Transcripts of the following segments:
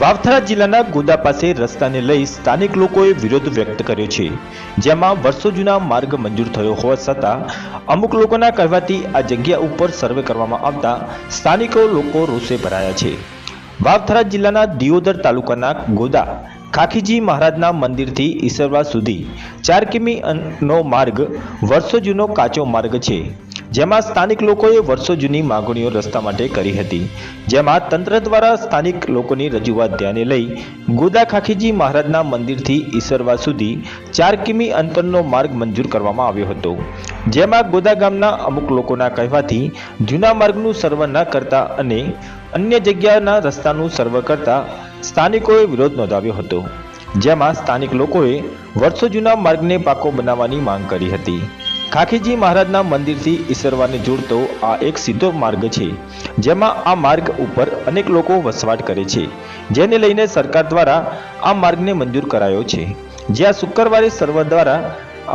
વાવથરા જિલ્લાના ગોદા પાસે રસ્તાને લઈ સ્થાનિક લોકોએ વિરોધ વ્યક્ત કર્યો છે, જેમાં વર્ષો જૂના માર્ગ મંજૂર થયો હોવા છતાં અમુક લોકોના કહેવાથી આ જગ્યા ઉપર સર્વે કરવામાં આવતા સ્થાનિકો લોકો રોષે ભરાયા છે। વાવથરા જિલ્લાના દિયોદર તાલુકાના ગોદા ખાખીજી મહારાજના મંદિરથી ઈસરવા સુધી 4 કિમીનો માર્ગ વર્ષો જૂનો કાચો માર્ગ છે, જેમાં સ્થાનિક લોકોએ વર્ષો જૂની માંગણીઓ રસ્તા માટે કરી હતી, જેમાં તંત્ર દ્વારા સ્થાનિક લોકોની રજૂઆત ધ્યાને લઈ ગોદા ખાખીજી મહારાજના મંદિરથી ઈસરવા સુધી 4 કિમી અંતરનો માર્ગ મંજૂર કરવામાં આવ્યો હતો, જેમાં ગોદા ગામના અમુક લોકોના કહેવાથી જૂના માર્ગનું સર્વે ન કરતા અને અન્ય જગ્યાના રસ્તાનું સર્વે કરતા સ્થાનિકોએ વિરોધ નોંધાવ્યો હતો, જેમાં સ્થાનિક લોકોએ વર્ષો જૂના માર્ગને પાકો બનાવવાની માંગ કરી હતી। ખાખીજી મહારાજના મંદિરથી ઈસરવાને જોડતો આ એક સીધો માર્ગ છે, જેમાં આ માર્ગ ઉપર અનેક લોકો વસવાટ કરે છે, જેને લઈને સરકાર દ્વારા આ માર્ગને મંજૂર કરાયો છે, જ્યાં શુક્રવારે સર્વે દ્વારા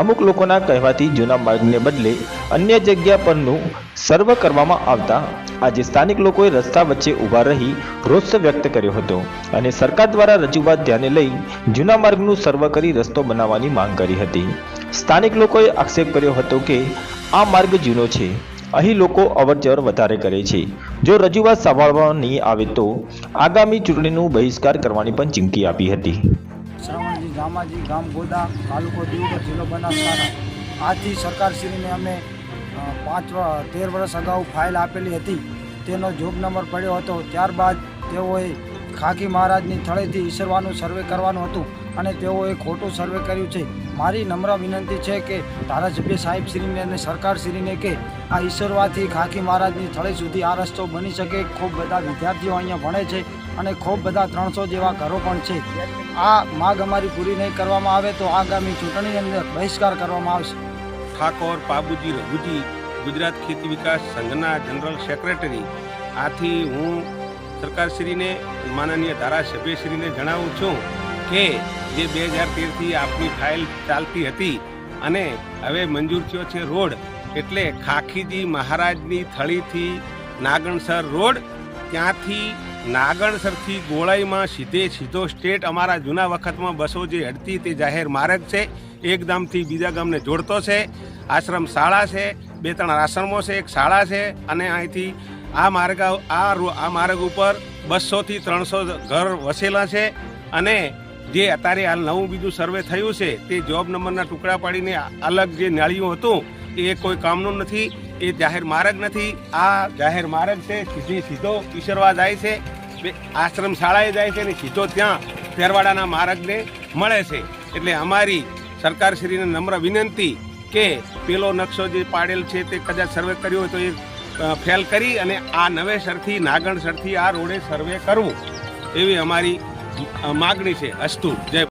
અમુક લોકોના કહેવાથી જૂના માર્ગને બદલે અન્ય જગ્યા પરનું સર્વે કરવામાં આવતા આજે સ્થાનિક લોકોએ રસ્તા વચ્ચે ઊભા રહી રોષ વ્યક્ત કર્યો હતો અને સરકાર દ્વારા રજૂઆત ધ્યાને લઈ જૂના માર્ગનું સર્વે કરી રસ્તો બનાવવાની માંગ કરી હતી। સ્થાનિક લોકોએ આક્ષેપ કર્યો હતો કે આ માર્ગ જૂનો છે, અહીં લોકો અવરજવર વધારે કરે છે, જો રજૂઆત સાંભળવામાં નહીં આવે તો આગામી ચૂંટણીનું બહિષ્કાર કરવાની પણ ચીમકી આપી હતી। શ્રવણજી ગામાજી ગામ ગોદા તાલુકો દિયોદર જિલ્લો બનાસકાંઠા આથી સરકારશ્રીને અમે 13 વર્ષ અગાઉ ફાઇલ આપેલી હતી, તેનો જોબ નંબર પડ્યો હતો। ત્યારબાદ તેઓએ ખાખી મહારાજની થળેથી ઈસરવાનું સર્વે કરવાનું હતું અને તેઓએ ખોટું સર્વે કર્યું છે। મારી નમ્ર વિનંતી છે કે ધારાસભ્ય સાહેબશ્રીને અને સરકારશ્રીને કે આ ઈસરવાથી ખાખી મહારાજની થળે સુધી આ રસ્તો બની શકે। ખૂબ બધા વિદ્યાર્થીઓ અહીંયા ભણે છે અને ખૂબ બધા 300 જેવા ઘરો પણ છે। આ માગ અમારી પૂરી નહીં કરવામાં આવે તો આગામી ચૂંટણીની અંદર બહિષ્કાર કરવામાં આવશે। ઠાકોર પાબુજી રઘુજી, ગુજરાત ખેતી વિકાસ સંઘના જનરલ સેક્રેટરી। આથી હું સરકારશ્રીને માનનીય ધારાસભ્યશ્રીને જણાવું છું કે જે 2013થી આપની ફાઇલ ચાલતી હતી અને હવે મંજૂર થયો છે રોડ, એટલે ખાખીજી મહારાજની થળીથી નાગણસર રોડ, ત્યાંથી નાગણસરથી ગોળાઈમાં સીધો સ્ટેટ અમારા જૂના વખતમાં બસો જે હડતી તે જાહેર માર્ગ છે, એક ગામથી બીજા ગામને જોડતો છે। આશ્રમ શાળા છે, 2-3 આશ્રમો છે, એક શાળા છે અને અહીંથી આ માર્ગ ઉપર 200થી 300 ઘર વસેલા છે અને જે અત્યારે હાલ નવું બીજું સર્વે થયું છે તે જોબ નંબરના ટુકડા પાડીને અલગ જે નાળીઓ હતું એ કોઈ કામનું નથી, એ જાહેર માર્ગ નથી। આ જાહેર માર્ગ છે, સીધો ઈસરવા જાય છે, આશ્રમ શાળાએ જાય છે અને સીધો ત્યાં તેરવાડાના માર્ગને મળે છે। એટલે અમારી સરકારશ્રીને નમ્ર વિનંતી કે પેલો નકશો જે પાડેલ છે તે કદાચ સર્વે કર્યો હોય તો એ ફેલ કરી અને આ નવેસરથી નાગણસરથી આ રોડે સર્વે કરવું એવી અમારી માગણી છે। અસ્તુ, જય।